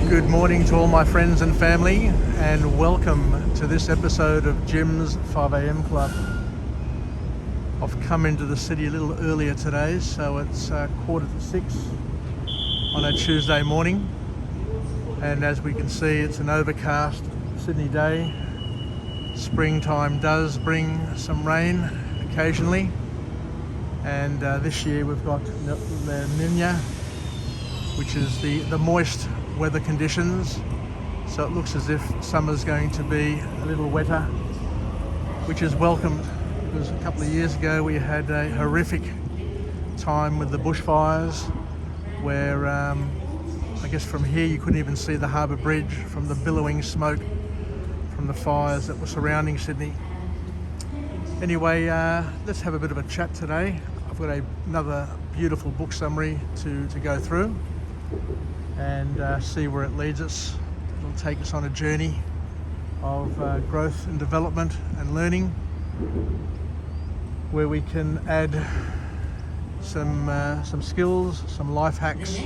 Good morning to all my friends and family, and welcome to this episode of Jim's 5am Club. I've come into the city a little earlier today, so it's 5:45 on a Tuesday morning, and as we can see, it's an overcast Sydney day. Springtime does bring some rain occasionally, and this year we've got La Niña, which is the moist weather conditions, so it looks as if summer's going to be a little wetter, which is welcomed, because a couple of years ago we had a horrific time with the bushfires where I guess from here you couldn't even see the harbour bridge from the billowing smoke from the fires that were surrounding Sydney. Anyway, let's have a bit of a chat today. I've got another beautiful book summary to go through and see where it leads us. It'll take us on a journey of growth and development and learning, where we can add some skills, some life hacks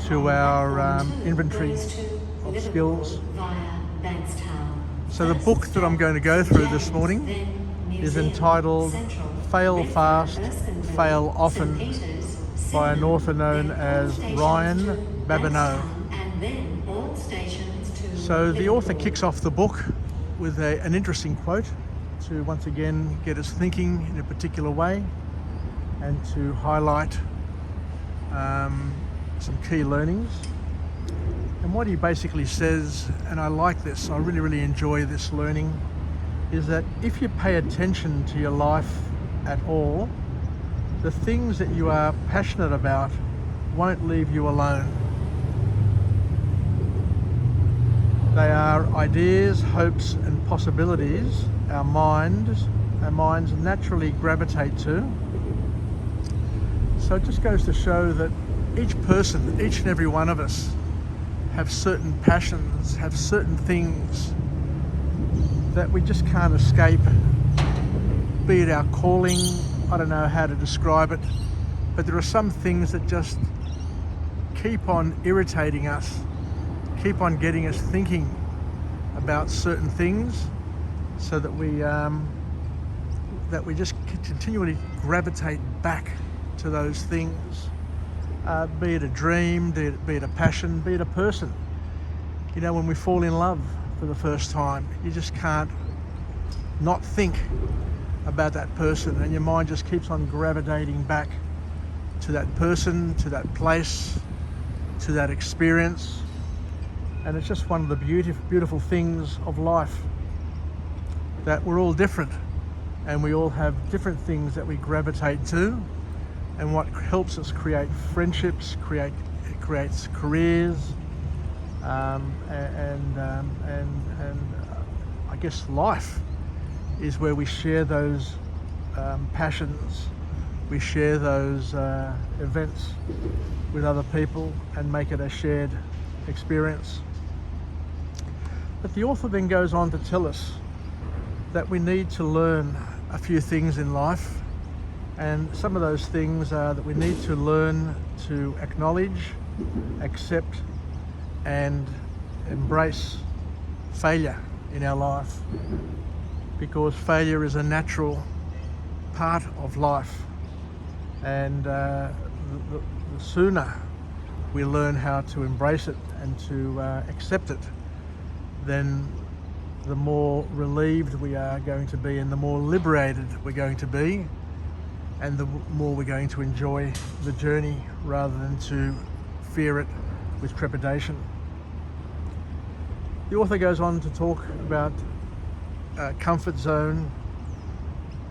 to our inventory of skills. So the book that I'm going to go through this morning is entitled Fail Fast, Fail Often, by an author known as Ryan Babineaux. So the author kicks off the book with an interesting quote to once again get us thinking in a particular way and to highlight some key learnings. And what he basically says, and I like this, I really enjoy this learning, is that if you pay attention to your life at all, the things that you are passionate about won't leave you alone. They are ideas, hopes and possibilities our minds naturally gravitate to. So it just goes to show that each person, each and every one of us, have certain passions, have certain things that we just can't escape, be it our calling. I don't know how to describe it, but there are some things that just keep on irritating us, keep on getting us thinking about certain things, so that we just continually gravitate back to those things, be it a dream, be it a passion, be it a person. You know, when we fall in love for the first time, you just can't not think about that person, and your mind just keeps on gravitating back to that person, to that place, to that experience. And it's just one of the beautiful things of life, that we're all different and we all have different things that we gravitate to, and what helps us create friendships, it creates careers, and I guess life is where we share those passions, we share those events with other people and make it a shared experience. But the author then goes on to tell us that we need to learn a few things in life, and some of those things are that we need to learn to acknowledge, accept and embrace failure in our life, because failure is a natural part of life, and the sooner we learn how to embrace it and to accept it, then the more relieved we are going to be, and the more liberated we're going to be, and the more we're going to enjoy the journey rather than to fear it with trepidation. The author goes on to talk about comfort zone,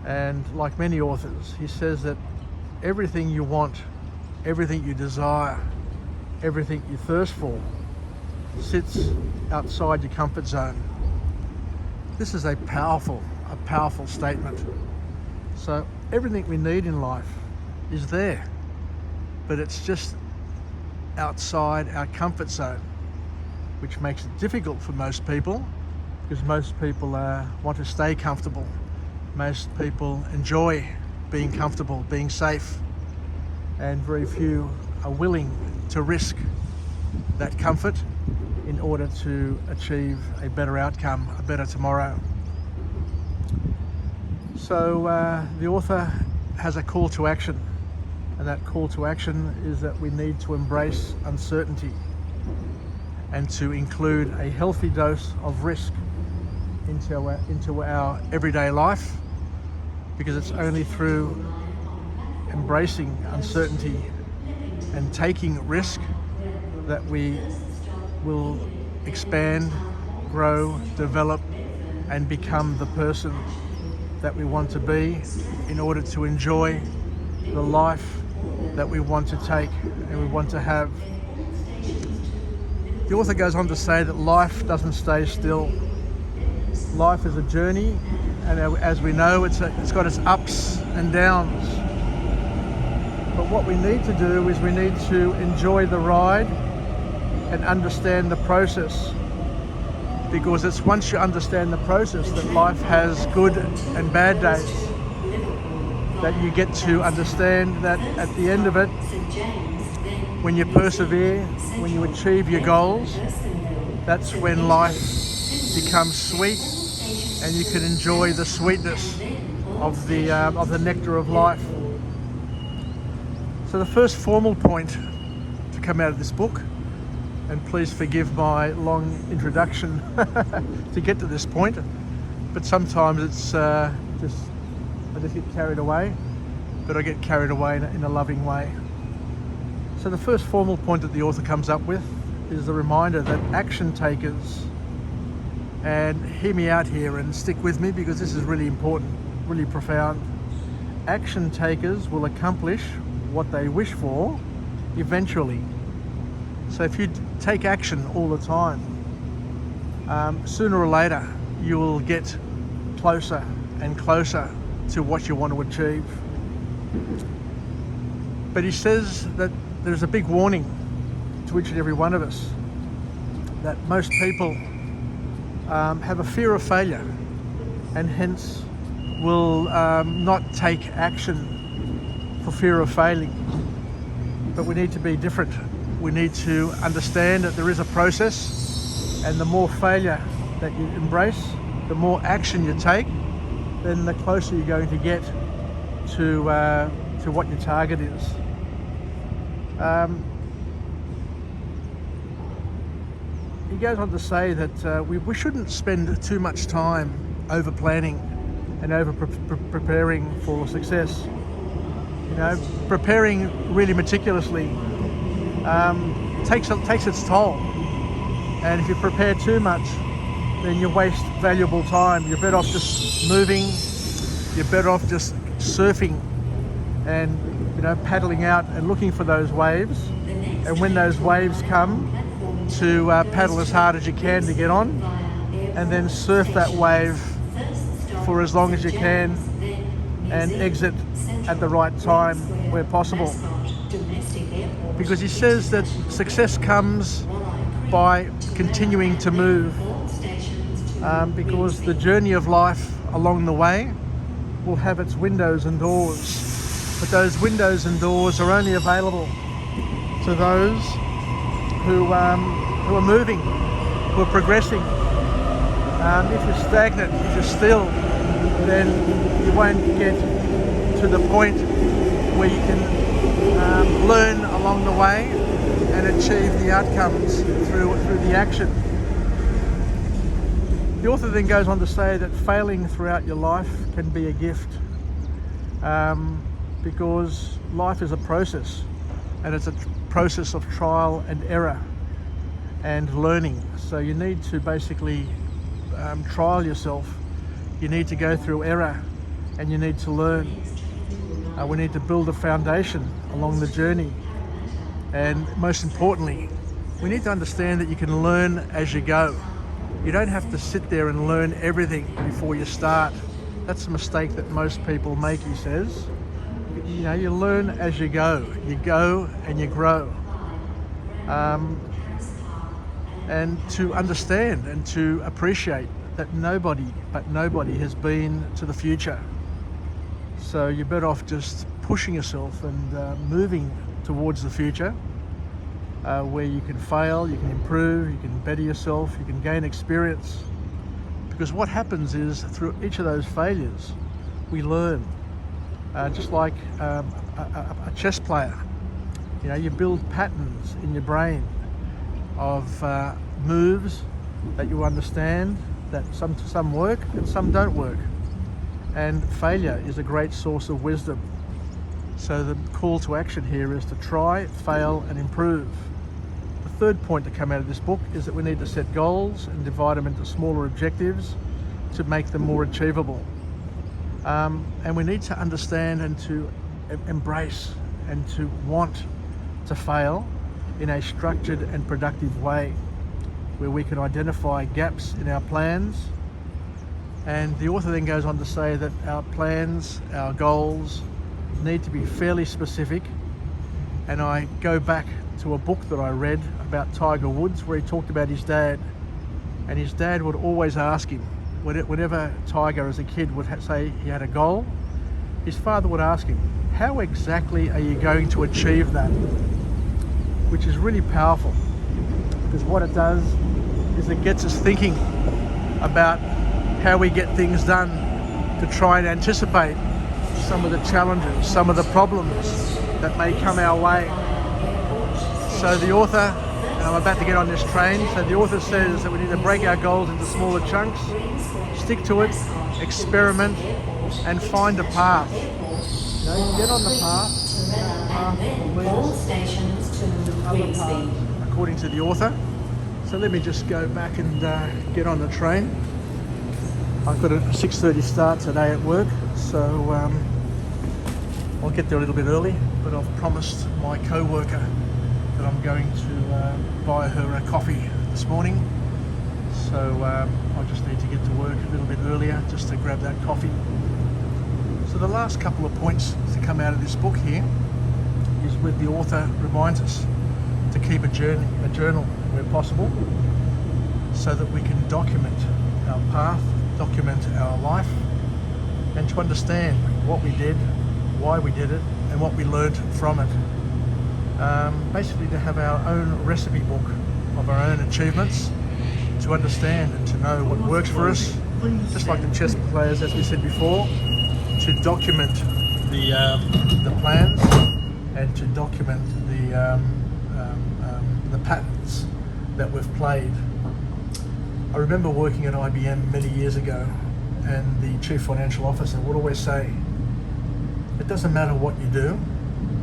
and like many authors, he says that everything you want, everything you desire, everything you thirst for sits outside your comfort zone. This is a powerful statement. So everything we need in life is there, but it's just outside our comfort zone, which makes it difficult for most people, because most people want to stay comfortable. Most people enjoy being comfortable, being safe, and very few are willing to risk that comfort in order to achieve a better outcome, a better tomorrow. So the author has a call to action, and that call to action is that we need to embrace uncertainty and to include a healthy dose of risk into our everyday life, because it's only through embracing uncertainty and taking risk that we will expand, grow, develop, and become the person that we want to be in order to enjoy the life that we want to take and we want to have. The author goes on to say that life doesn't stay still. Life is a journey, and as we know, it's got its ups and downs. But what we need to do is we need to enjoy the ride and understand the process, because it's once you understand the process that life has good and bad days, that you get to understand that at the end of it, when you persevere, when you achieve your goals, that's when life becomes sweet and you can enjoy the sweetness of the nectar of life. So the first formal point to come out of this book, and please forgive my long introduction to get to this point, but sometimes it's I just get carried away, but I get carried away in a loving way. So the first formal point that the author comes up with is the reminder that action takers, and hear me out here and stick with me because this is really important, really profound. Action takers will accomplish what they wish for eventually. So if you take action all the time, sooner or later you will get closer and closer to what you want to achieve. But he says that there's a big warning to each and every one of us, that most people have a fear of failure and hence will not take action for fear of failing. But we need to be different. We need to understand that there is a process, and the more failure that you embrace, the more action you take, then the closer you're going to get to what your target is. He goes on to say that we shouldn't spend too much time over planning and over preparing for success. You know, preparing really meticulously takes its toll, and if you prepare too much, then you waste valuable time. You're better off just moving. You're better off just surfing and paddling out and looking for those waves, and when those waves come, to paddle as hard as you can to get on, and then surf that wave for as long as you can and exit at the right time where possible. Because he says that success comes by continuing to move, because the journey of life along the way will have its windows and doors, but those windows and doors are only available to those who are moving, who are progressing. If you're stagnant, if you're still, then you won't get to the point where you can learn along the way and achieve the outcomes through the action. The author then goes on to say that failing throughout your life can be a gift, because life is a process, and it's a process of trial and error and learning. So you need to basically trial yourself. You need to go through error, and you need to learn. We need to build a foundation along the journey, and most importantly, we need to understand that you can learn as you go. You don't have to sit there and learn everything before you start. That's a mistake that most people make, he says. You learn as you go. You go and you grow. And to understand and to appreciate that nobody has been to the future. So you're better off just pushing yourself and moving towards the future, where you can fail, you can improve, you can better yourself, you can gain experience. Because what happens is through each of those failures, we learn. Just like a chess player, you know, you build patterns in your brain of moves that you understand, that some work and some don't work. And failure is a great source of wisdom. So the call to action here is to try, fail, and improve. The third point to come out of this book is that we need to set goals and divide them into smaller objectives to make them more achievable. And we need to understand and to embrace and to want to fail in a structured and productive way, where we can identify gaps in our plans. And the author then goes on to say that our plans, our goals, need to be fairly specific. And I go back to a book that I read about Tiger Woods, where he talked about his dad. And his dad would always ask him, whenever Tiger as a kid would say he had a goal, his father would ask him, how exactly are you going to achieve that? Which is really powerful, because what it does is it gets us thinking about how we get things done, to try and anticipate some of the challenges, some of the problems that may come our way. So the author, and I'm about to get on this train, so the author says that we need to break our goals into smaller chunks, stick to it, experiment, and find a path. You know, get on the path will lead to other paths, according to the author. So let me just go back and get on the train. I've got a 6:30 start today at work, so I'll get there a little bit early, but I've promised my co-worker that I'm going to buy her a coffee this morning. So I just need to get to work a little bit earlier just to grab that coffee. So the last couple of points to come out of this book here is where the author reminds us to keep a journal where possible, so that we can document our path, document our life, and to understand what we did, why we did it, and what we learned from it. Basically to have our own recipe book of our own achievements, to understand and to know what works for us, just like the chess players, as we said before, to document the plans and to document the patterns that we've played. I remember working at IBM many years ago, and the chief financial officer would always say, it doesn't matter what you do,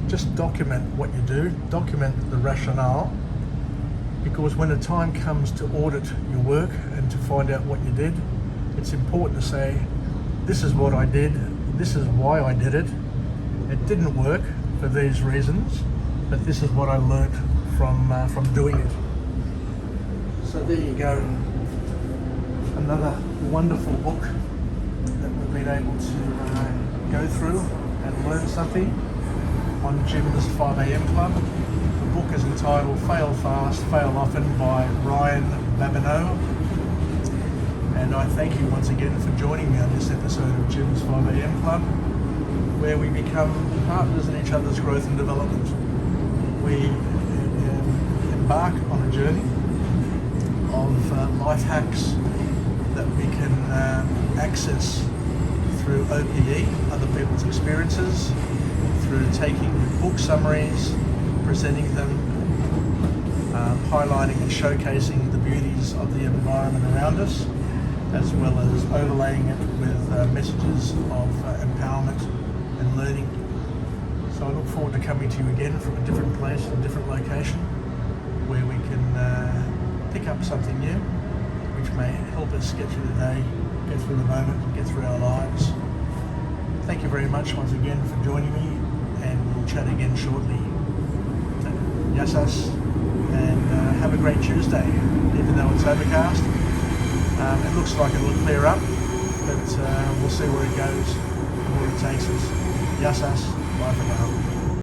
just document what you do, document the rationale, because when the time comes to audit your work and to find out what you did, it's important to say, this is what I did, this is why I did it. It didn't work for these reasons, but this is what I learnt from doing it. So there you go. Another wonderful book that we've been able to go through and learn something on Jim's 5am Club. The book is entitled Fail Fast, Fail Often by Babineaux. And I thank you once again for joining me on this episode of Jim's 5am Club, where we become partners in each other's growth and development. We embark on a journey of life hacks that we can access through OPE, other people's experiences, through taking book summaries, presenting them, highlighting and showcasing the beauties of the environment around us, as well as overlaying it with messages of empowerment and learning. So I look forward to coming to you again from a different place, a different location, where we can pick up something new, which may help us get through the day, get through the moment, get through our lives. Thank you very much once again for joining me, and we'll chat again shortly. Yassas, and have a great Tuesday, even though it's overcast. It looks like it'll clear up, but we'll see where it goes and where it takes us. Yassas, bye for now.